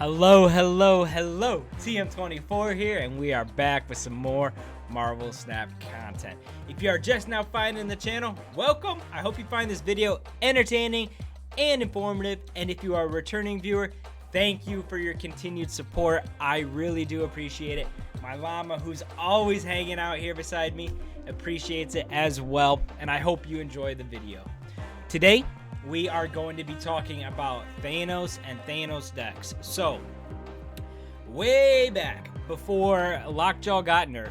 Hello, hello, hello. TM24 here, and we are back with some more Marvel Snap content. If you are just now finding the channel, welcome. I hope you find this video entertaining and informative. And if you are a returning viewer, thank you for your continued support. I really do appreciate it. My llama, who's always hanging out here beside me, appreciates it as well. And I hope you enjoy the video. Today, we are going to be talking about Thanos and Thanos decks. So, way back before Lockjaw got nerfed,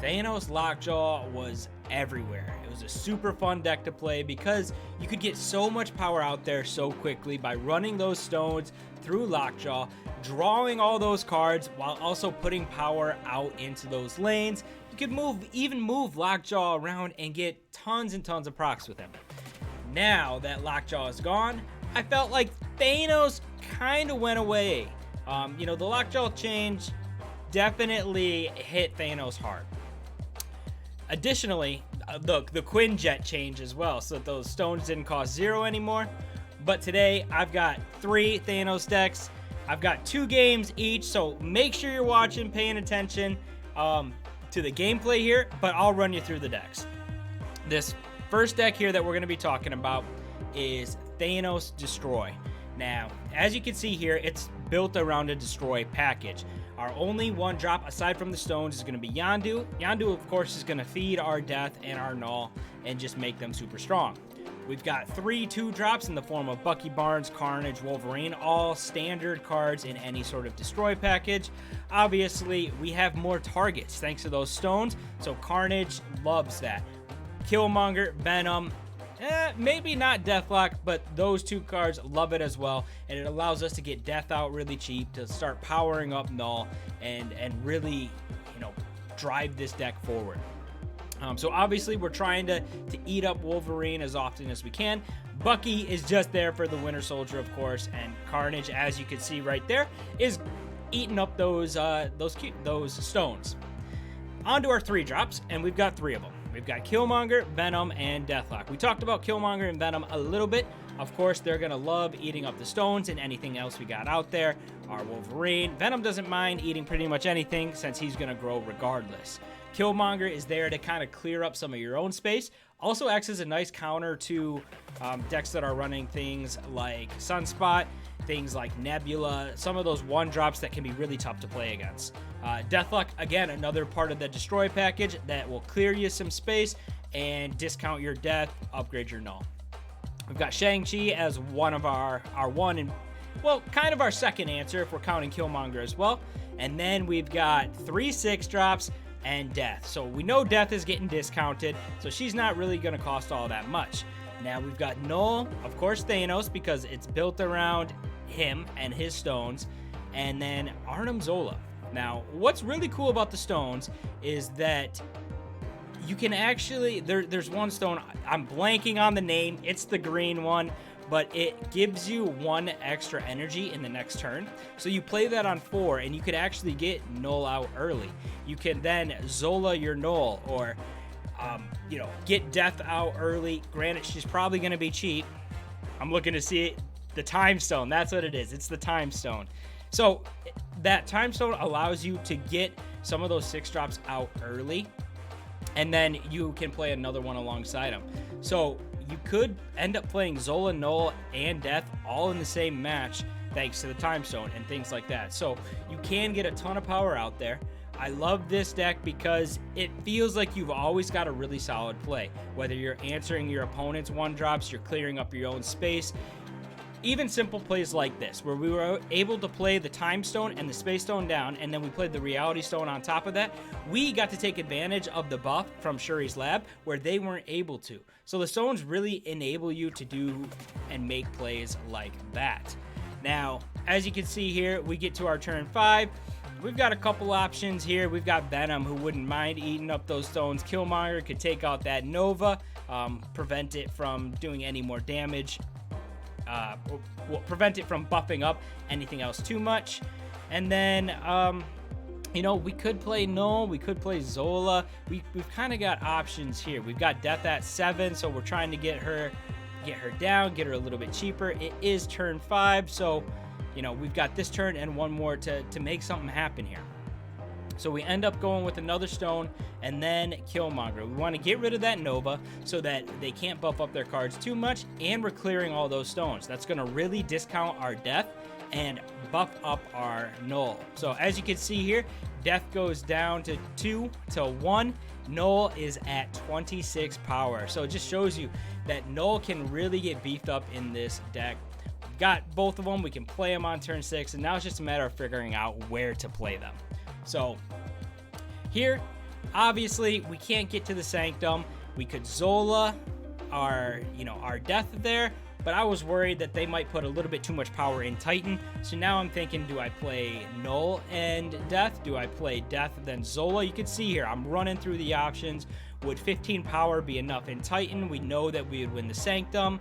Thanos Lockjaw was everywhere. It was a super fun deck to play because you could get so much power out there so quickly by running those stones through Lockjaw, drawing all those cards while also putting power out into those lanes. You could even move Lockjaw around and get tons and tons of procs with him. Now that Lockjaw is gone, I felt like Thanos kind of went away. The Lockjaw change definitely hit Thanos hard. Additionally, the Quinjet change as well, so that those stones didn't cost 0 anymore. But today, I've got 3 Thanos decks. I've got 2 games each, so make sure you're watching, paying attention to the gameplay here, but I'll run you through the decks. This first deck here that we're going to be talking about is Thanos Destroy. Now, as you can see here, it's built around a Destroy package. Our only one drop aside from the stones is going to be Yondu. Yondu, of course, is going to feed our Death and our Null and just make them super strong. We've got 3 2-drops in the form of Bucky Barnes, Carnage, Wolverine, all standard cards in any sort of Destroy package. Obviously, we have more targets thanks to those stones, so Carnage loves that. Killmonger, Venom, maybe not Deathlock, but those 2 cards love it as well, and it allows us to get Death out really cheap to start powering up Null and really, drive this deck forward. So obviously we're trying to eat up Wolverine as often as we can. Bucky is just there for the Winter Soldier, of course, and Carnage, as you can see right there, is eating up those stones. On to our 3-drops, and we've got 3 of them. We've got Killmonger, Venom, and Deathlock. We talked about Killmonger and Venom a little bit. Of course, they're going to love eating up the stones and anything else we got out there. Our Wolverine. Venom doesn't mind eating pretty much anything since he's going to grow regardless. Killmonger is there to kind of clear up some of your own space. Also acts as a nice counter to decks that are running things like Sunspot, things like Nebula, some of those 1-drops that can be really tough to play against. Deathlock, again, another part of the Destroy package that will clear you some space and discount your Death, upgrade your Null. We've got Shang-Chi as one of our one and, well, kind of our second answer if we're counting Killmonger as well. And then we've got 3 6-drops and Death. So we know Death is getting discounted, so she's not really going to cost all that much. Now we've got Null, of course, Thanos, because it's built around him and his stones, and then Arnim Zola. Now, what's really cool about the stones is that you can actually, there's one stone, I'm blanking on the name, it's the green one, but it gives you 1 extra energy in the next turn. So you play that on 4, and you could actually get Null out early. You can then Zola your Null, or get Death out early. Granted, she's probably going to be cheap. I'm looking to see it. The Time Stone, that's what it is. It's the Time Stone. So that Time Stone allows you to get some of those 6-drops out early, and then you can play another one alongside them. So you could end up playing Zola, Null, and Death all in the same match thanks to the Time Stone and things like that. So you can get a ton of power out there. I love this deck because it feels like you've always got a really solid play. Whether you're answering your opponent's 1-drops, you're clearing up your own space. Even simple plays like this, where we were able to play the Time Stone and the Space Stone down, and then we played the Reality Stone on top of that, we got to take advantage of the buff from Shuri's lab, where they weren't able to. So the stones really enable you to do and make plays like that. Now, as you can see here, we get to our turn 5. We've got a couple options here. We've got Venom, who wouldn't mind eating up those stones. Killmonger could take out that Nova, prevent it from doing any more damage. Will prevent it from buffing up anything else too much. And then, we could play Null, we could play Zola. We've kind of got options here. We've got Death at 7, so we're trying to get her down, get her a little bit cheaper. It is turn 5, so you know, we've got this turn and one more to make something happen here. So we end up going with another stone and then Killmonger. We want to get rid of that Nova so that they can't buff up their cards too much, and we're clearing all those stones. That's going to really discount our death and buff up our null. So as you can see here, death goes down to 2 to 1. Null is at 26 power. So it just shows you that null can really get beefed up in this deck. We've got both of them. We can play them on turn 6, and now it's just a matter of figuring out where to play them. So here, obviously, we can't get to the Sanctum. We could Zola our death there, but I was worried that they might put a little bit too much power in Titan. So now I'm thinking, do I play Null and Death? Do I play Death then Zola? You can see here, I'm running through the options. Would 15 power be enough in Titan? We know that we would win the Sanctum.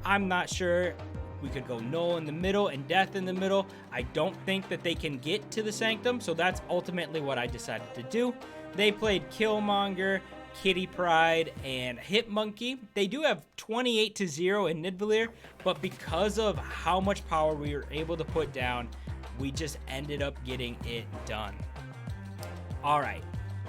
I'm not sure. We could go Null in the middle and Death in the middle. I don't think that they can get to the Sanctum, so that's ultimately what I decided to do. They played Killmonger, Kitty Pryde, and Hitmonkey. They do have 28-0 in Nidavellir, but because of how much power we were able to put down, we just ended up getting it done. All right,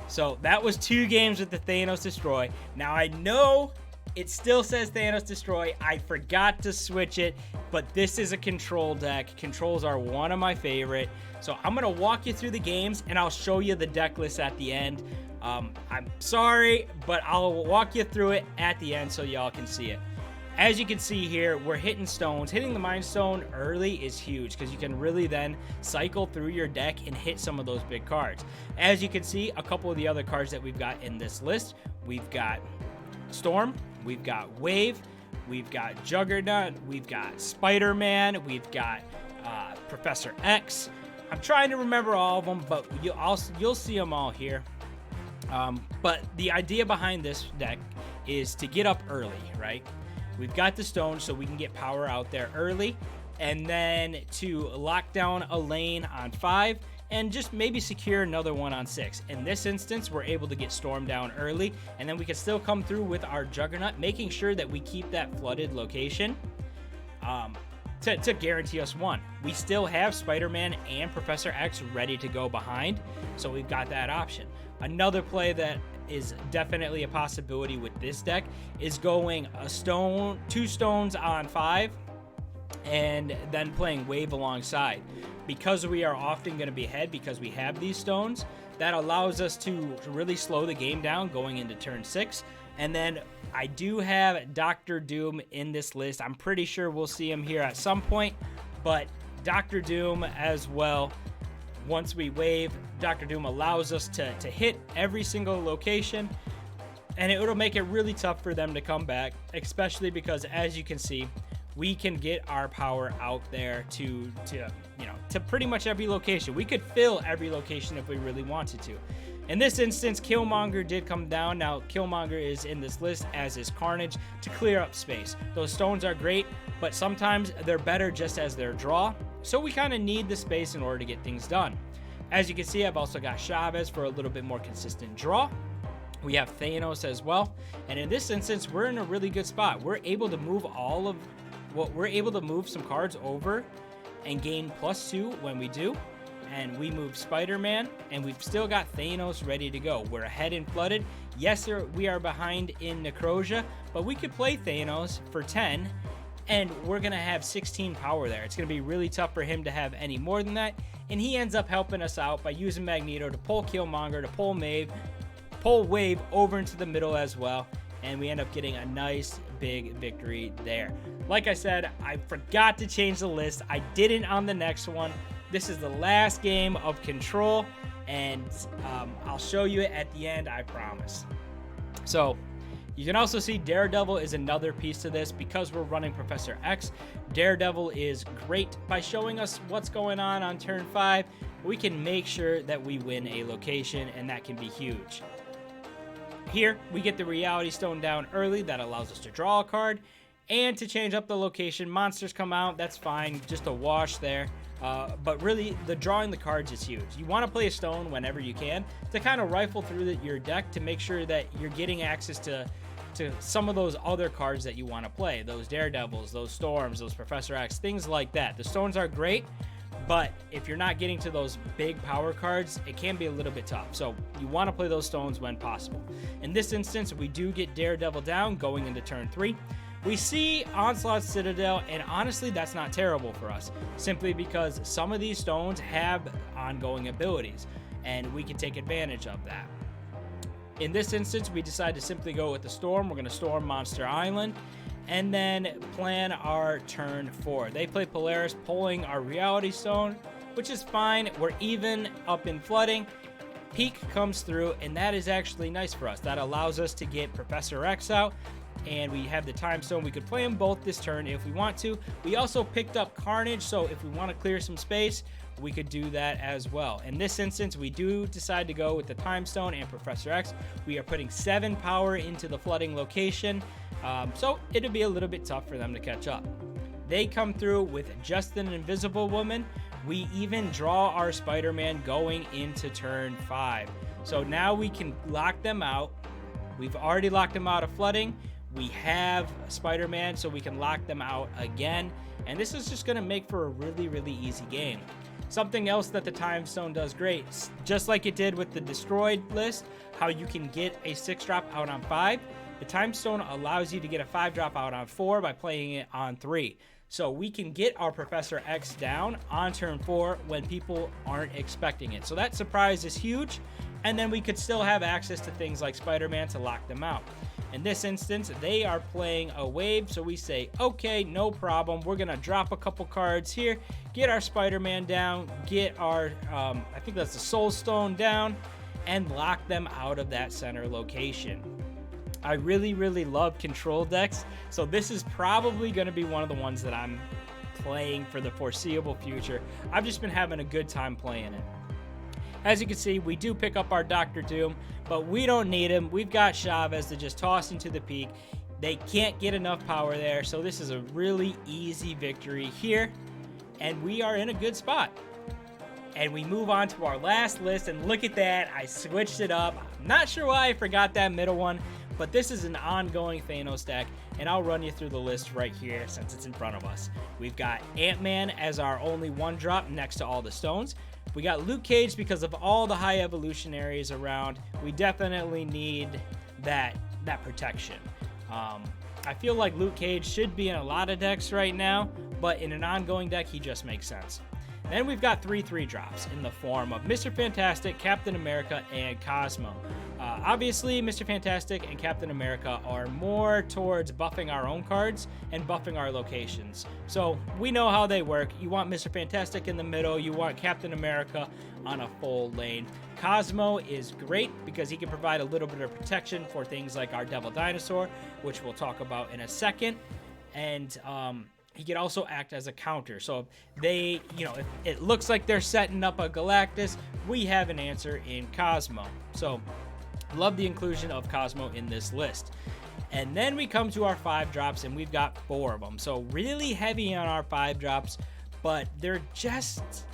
so that was 2 games with the Thanos Destroy. Now I know it still says Thanos Destroy. I forgot to switch it, but this is a control deck. Controls are one of my favorite. So I'm going to walk you through the games, and I'll show you the deck list at the end. I'm sorry, but I'll walk you through it at the end so y'all can see it. As you can see here, we're hitting stones. Hitting the Mind Stone early is huge because you can really then cycle through your deck and hit some of those big cards. As you can see, a couple of the other cards that we've got in this list, we've got Storm, we've got Wave, we've got Juggernaut, we've got Spider-Man, we've got Professor X. I'm trying to remember all of them, but you'll see them all here. But the idea behind this deck is to get up early, right? We've got the stones so we can get power out there early, and then to lock down a lane on 5 and just maybe secure another one on 6. In this instance, we're able to get Storm down early, and then we can still come through with our Juggernaut, making sure that we keep that flooded location to guarantee us 1. We still have Spider-Man and Professor X ready to go behind, so we've got that option. Another play that is definitely a possibility with this deck is going a stone, 2 stones on 5, and then playing Wave alongside. Because we are often going to be ahead because we have these stones, that allows us to really slow the game down going into turn 6. And then I do have Dr. Doom in this list. I'm pretty sure we'll see him here at some point, but Dr. Doom as well. Once we wave, Dr. Doom allows us to hit every single location, and it'll make it really tough for them to come back, especially because, as you can see, we can get our power out there to pretty much every location. We could fill every location if we really wanted to. In this instance, Killmonger did come down. Now, Killmonger is in this list, as is Carnage, to clear up space. Those stones are great, but sometimes they're better just as their draw, so we kind of need the space in order to get things done. As you can see, I've also got Chavez for a little bit more consistent draw. We have Thanos as well, and in this instance, we're in a really good spot. We're able to move we're able to move some cards over and gain +2 when we do. And we move Spider-Man, and we've still got Thanos ready to go. We're ahead in Flooded. Yes, sir, we are behind in Necrosia, but we could play Thanos for 10, and we're going to have 16 power there. It's going to be really tough for him to have any more than that, and he ends up helping us out by using Magneto to pull Killmonger, to pull Wave over into the middle as well, and we end up getting a nice big victory there. Like I said, I forgot to change the list. I didn't on the next one. This is the last game of Control, and I'll show you it at the end, I promise. So you can also see Daredevil is another piece to this. Because we're running Professor X, Daredevil is great by showing us what's going on turn 5. We can make sure that we win a location, and that can be huge. Here, we get the Reality Stone down early. That allows us to draw a card and to change up the location. Monsters come out, that's fine, just a wash there. But really, the drawing the cards is huge. You want to play a stone whenever you can to kind of rifle through your deck to make sure that you're getting access to some of those other cards that you want to play. Those Daredevils, those Storms, those Professor X, things like that. The stones are great, But if you're not getting to those big power cards, it can be a little bit tough. So you want to play those stones when possible. In this instance, we do get Daredevil down going into turn 3. We see Onslaught Citadel, and honestly, that's not terrible for us, simply because some of these stones have ongoing abilities, and we can take advantage of that. In this instance, we decide to simply go with the Storm. We're going to Storm Monster Island, and then plan our turn 4. They play Polaris, pulling our Reality Stone, which is fine. We're even up in flooding. Peak comes through, and that is actually nice for us. That allows us to get Professor X out, and we have the Time Stone. We could play them both this turn if we want to. We also picked up Carnage, so if we want to clear some space, we could do that as well. In this instance, we do decide to go with the Time Stone and Professor X. We are putting 7 power into the flooding location, so it'll be a little bit tough for them to catch up. They come through with just an Invisible Woman. We even draw our Spider-Man going into turn 5. So now we can lock them out. We've already locked them out of flooding. We have Spider-Man, so we can lock them out again. And this is just going to make for a really, really easy game. Something else that the Time Stone does great, just like it did with the Destroyed list, how you can get a 6-drop out on 5. The Time Stone allows you to get a 5-drop out on 4 by playing it on 3. So we can get our Professor X down on turn 4 when people aren't expecting it. So that surprise is huge. And then we could still have access to things like Spider-Man to lock them out. In this instance, they are playing a wave, so we say, okay, no problem. We're going to drop a couple cards here, get our Spider-Man down, get our, I think that's the Soul Stone down, and lock them out of that center location. I really, really love control decks, so this is probably going to be one of the ones that I'm playing for the foreseeable future. I've just been having a good time playing it. As you can see, we do pick up our Dr. Doom, but we don't need him. We've got Chavez to just toss into the peak. They can't get enough power there, so this is a really easy victory here, and we are in a good spot. And we move on to our last list, and look at that. I switched it up. I'm not sure why I forgot that middle one, but this is an ongoing Thanos deck, and I'll run you through the list right here since it's in front of us. We've got Ant-Man as our only 1-drop next to all the stones. We got Luke Cage because of all the high evolutionaries around. We definitely need that protection. I feel like Luke Cage should be in a lot of decks right now, but in an ongoing deck, he just makes sense. Then we've got 3 3-drops in the form of Mr. Fantastic, Captain America, and Cosmo. Obviously, Mr. Fantastic and Captain America are more towards buffing our own cards and buffing our locations. So we know how they work. You want Mr. Fantastic in the middle. You want Captain America on a full lane. Cosmo is great because he can provide a little bit of protection for things like our Devil Dinosaur, which we'll talk about in a second. And he can also act as a counter. So if they, if it looks like they're setting up a Galactus, we have an answer in Cosmo. So love the inclusion of Cosmo in this list. And then we come to our 5-drops, and we've got 4 of them. So really heavy on our 5-drops, but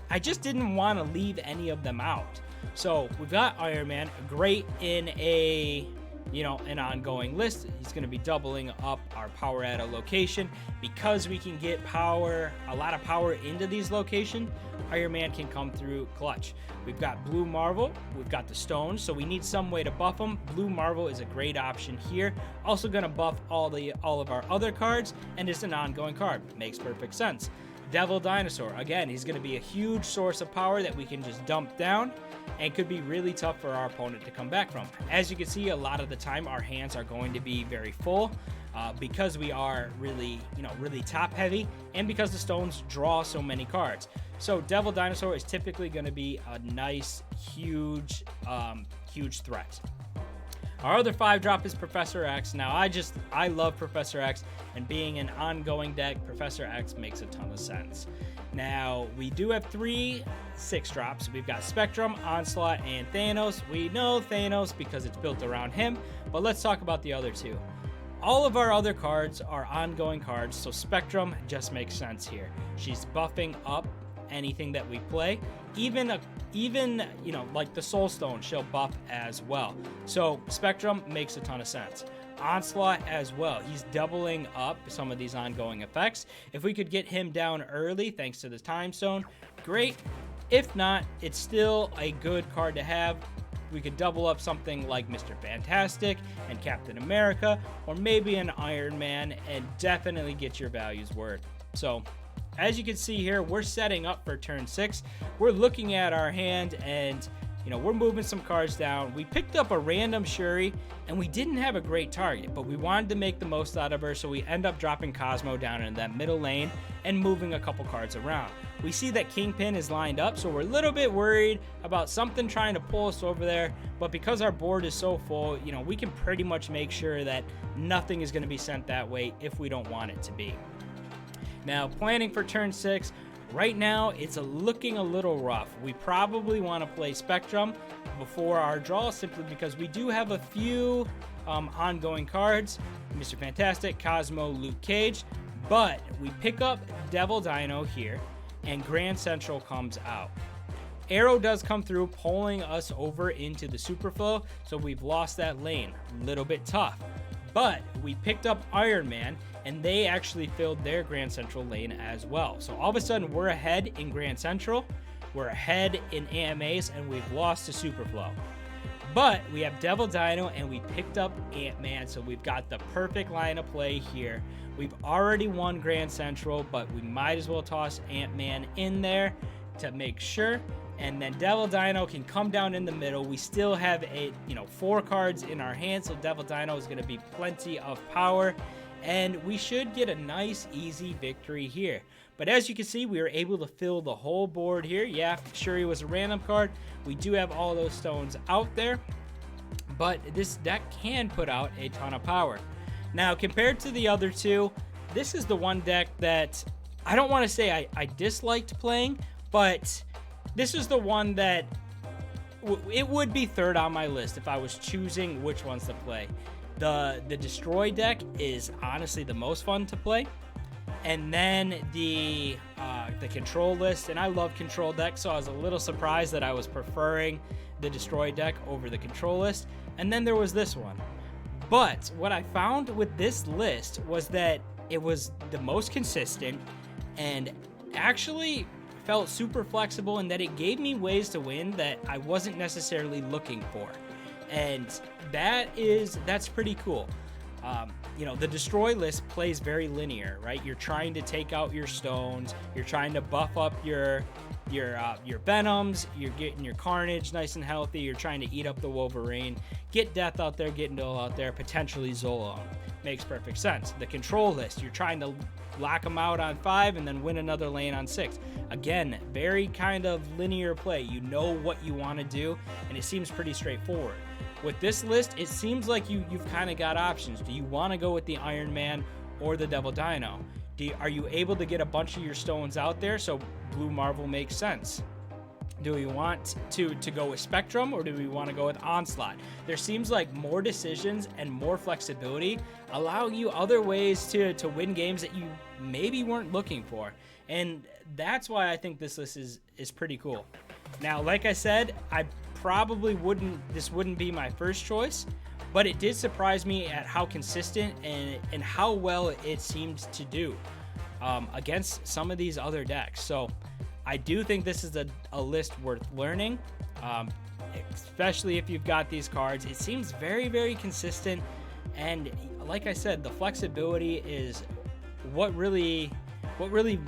I just didn't want to leave any of them out. So we've got Iron Man, great in an ongoing list. He's going to be doubling up our power at a location. Because we can get a lot of power into these locations, Iron Man can come through clutch. We've got Blue Marvel, we've got the stones, so we need some way to buff them. Blue Marvel is a great option here. Also going to buff all of our other cards, and it's an ongoing card. Makes perfect sense. Devil Dinosaur, again, he's going to be a huge source of power that we can just dump down, and could be really tough for our opponent to come back from. As you can see, a lot of the time our hands are going to be very full because we are really top heavy, and because the stones draw so many cards. So Devil Dinosaur is typically going to be a nice, huge threat. Our other 5-drop is Professor X. Now, I love Professor X, and being an ongoing deck, Professor X makes a ton of sense. Now, we do have 3 6-drops. We've got Spectrum, Onslaught, and Thanos. We know Thanos because it's built around him, but let's talk about the other 2. All of our other cards are ongoing cards, so Spectrum just makes sense here. She's buffing up anything that we play. Even like the Soul Stone, she'll buff as well. So Spectrum makes a ton of sense. Onslaught as well. He's doubling up some of these ongoing effects. If we could get him down early, thanks to the Time Stone, great. If not, it's still a good card to have. We could double up something like Mr. Fantastic and Captain America, or maybe an Iron Man, and definitely get your value's worth. So, as you can see here, we're setting up for turn 6. We're looking at our hand, and we're moving some cards down. We picked up a random Shuri, and we didn't have a great target, but we wanted to make the most out of her, so we end up dropping Cosmo down in that middle lane and moving a couple cards around. We see that Kingpin is lined up, so we're a little bit worried about something trying to pull us over there, but because our board is so full, we can pretty much make sure that nothing is going to be sent that way if we don't want it to be. Now, planning for turn 6, right now it's looking a little rough. We probably want to play Spectrum before our draw, simply because we do have a few ongoing cards, Mr. Fantastic, Cosmo, Luke Cage, but we pick up Devil Dino here, and Grand Central comes out. Arrow does come through, pulling us over into the Superflow, so we've lost that lane. A little bit tough. But we picked up Iron Man, and they actually filled their Grand Central lane as well. So all of a sudden, we're ahead in Grand Central, we're ahead in AMAs, and we've lost to Superflow. But we have Devil Dino, and we picked up Ant-Man, so we've got the perfect line of play here. We've already won Grand Central, but we might as well toss Ant-Man in there to make sure. And then Devil Dino can come down in the middle. We still have 4 cards in our hand, so Devil Dino is going to be plenty of power. And we should get a nice, easy victory here. But as you can see, we were able to fill the whole board here. Yeah, Shuri was a random card. We do have all those stones out there. But this deck can put out a ton of power. Now, compared to the other two, this is the one deck that I don't want to say I disliked playing, but this is the one that it would be third on my list if I was choosing which ones to play. The Destroy deck is honestly the most fun to play. And then the Control list, and I love Control deck, so I was a little surprised that I was preferring the Destroy deck over the Control list. And then there was this one. But what I found with this list was that it was the most consistent and actually felt super flexible, in that it gave me ways to win that I wasn't necessarily looking for. And that's pretty cool. The Destroy list plays very linear, right? You're trying to take out your stones, you're trying to buff up your Venoms, you're getting your Carnage nice and healthy, you're trying to eat up the Wolverine, get Death out there, get Null out there, potentially Zolo. Makes perfect sense. The Control list, you're trying to lock them out on 5 and then win another lane on 6. Again, very kind of linear play. You know what you want to do, and it seems pretty straightforward. With this list, it seems like you've kind of got options. Do you want to go with the Iron Man or the Devil Dino? Are you able to get a bunch of your stones out there? So Blue Marvel makes sense. Do we want to go with Spectrum, or do we want to go with Onslaught? There seems like more decisions and more flexibility, allowing you other ways to win games that you maybe weren't looking for. And that's why I think this list is pretty cool. Now, like I said, I probably this wouldn't be my first choice, but it did surprise me at how consistent and how well it seems to do against some of these other decks. So I do think this is a list worth learning, especially if you've got these cards. It seems very, very consistent, and like I said, the flexibility is what really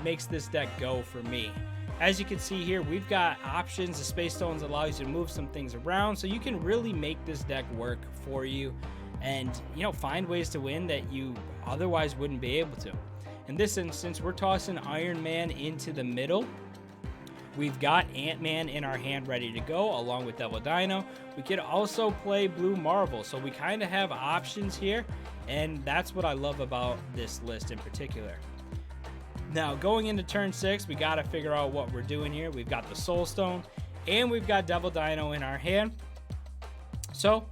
makes this deck go for me. As you can see here, we've got options. The Space Stones allows you to move some things around, so you can really make this deck work for you and find ways to win that you otherwise wouldn't be able to. In this instance, we're tossing Iron Man into the middle. We've got Ant-Man in our hand ready to go, along with Devil Dino. We could also play Blue Marvel, so we kind of have options here, and that's what I love about this list in particular. Now, going into turn 6, we got to figure out what we're doing here. We've got the Soul Stone, and we've got Devil Dino in our hand. So,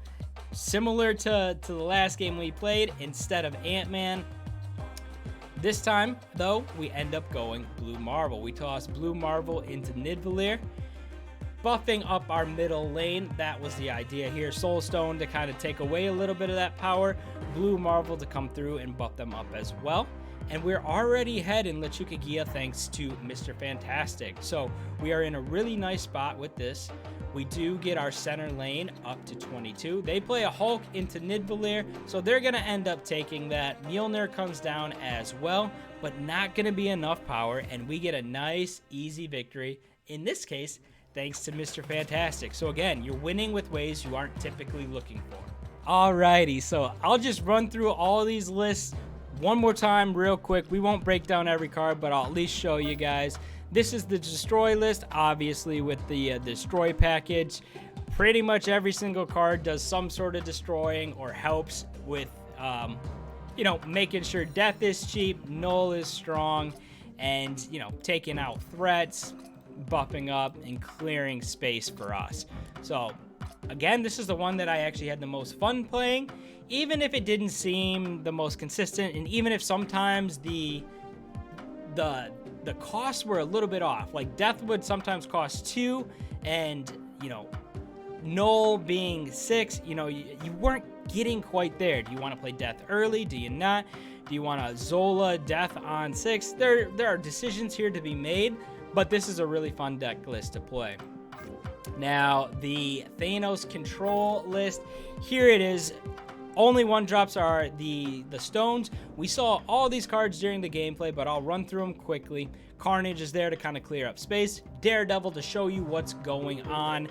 similar to the last game we played, instead of Ant-Man, this time, though, we end up going Blue Marvel. We toss Blue Marvel into Nidavellir, buffing up our middle lane. That was the idea here. Soul Stone to kind of take away a little bit of that power. Blue Marvel to come through and buff them up as well. And we're already ahead in Lechukagia thanks to Mr. Fantastic. So we are in a really nice spot with this. We do get our center lane up to 22. They play a Hulk into Nidavellir, so they're going to end up taking that. Mjolnir comes down as well, but not going to be enough power, and we get a nice, easy victory. In this case, thanks to Mr. Fantastic. So again, you're winning with ways you aren't typically looking for. Alrighty, so I'll just run through all these lists one more time real quick. We won't break down every card, but I'll at least show you guys. This is the Destroy list, obviously with the Destroy package. Pretty much every single card does some sort of destroying or helps with, you know, making sure death is cheap, null is strong, and, you know, taking out threats, buffing up, and clearing space for us. So, again, this is the one that I actually had the most fun playing, even if it didn't seem the most consistent, and even if sometimes the costs were a little bit off. Like death would sometimes cost 2, and you know, null being 6. You know, you weren't getting quite there. Do you want to play death early? Do you not? Do you want to Zola death on 6? There are decisions here to be made, but this is a really fun deck list to play. Now the Thanos Control list, here it is. Only one drops are the stones. We saw all these cards during the gameplay, but I'll run through them quickly. Carnage is there to kind of clear up space. Daredevil to show you what's going on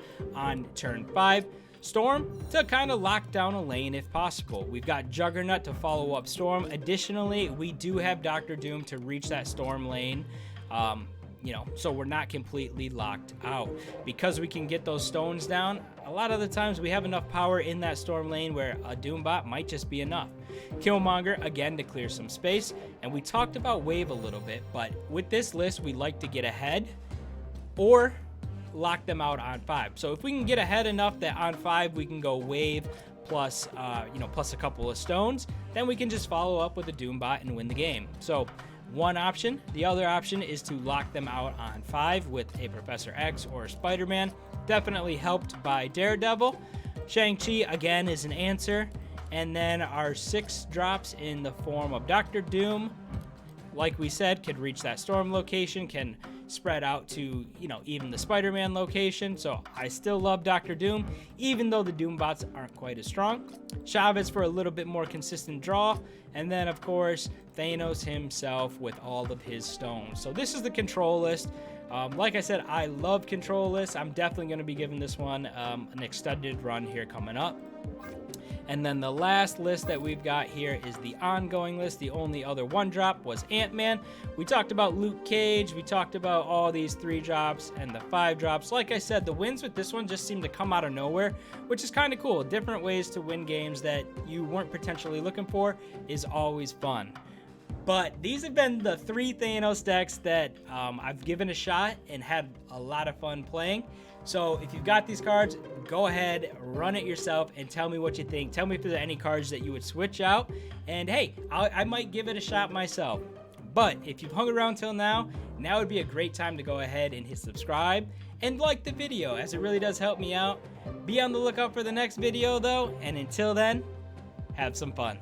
turn 5. Storm to kind of lock down a lane if possible. We've got Juggernaut to follow up Storm. Additionally, we do have Dr. Doom to reach that Storm lane. You know, so we're not completely locked out. Because we can get those stones down, a lot of the times we have enough power in that Storm lane where a Doombot might just be enough. Killmonger, again, to clear some space. And we talked about Wave a little bit, but with this list, we like to get ahead or lock them out on 5. So if we can get ahead enough that on 5 we can go Wave plus, you know, plus a couple of stones, then we can just follow up with a Doombot and win the game. So one option. The other option is to lock them out on 5 with a Professor X or Spider-Man. Definitely helped by Daredevil. Shang-Chi, again, is an answer. And then our 6 drops in the form of Dr. Doom, like we said, could reach that Storm location, can spread out to, you know, even the Spider-Man location. So I still love Dr. Doom, even though the Doombots aren't quite as strong. Chavez for a little bit more consistent draw. And then, of course, Thanos himself with all of his stones. So this is the control list. Like I said, I love control lists. I'm definitely going to be giving this one an extended run here coming up. And then the last list that we've got here is the ongoing list. The only other one drop was Ant-Man. We talked about Luke Cage. We talked about all these 3 drops and the 5 drops. Like I said, the wins with this one just seem to come out of nowhere, which is kind of cool. Different ways to win games that you weren't potentially looking for is always fun. But these have been the 3 Thanos decks that I've given a shot and had a lot of fun playing. So if you've got these cards, go ahead, run it yourself, and tell me what you think. Tell me if there's any cards that you would switch out. And hey, I might give it a shot myself. But if you've hung around till now would be a great time to go ahead and hit subscribe and like the video, as it really does help me out. Be on the lookout for the next video though, and until then, have some fun.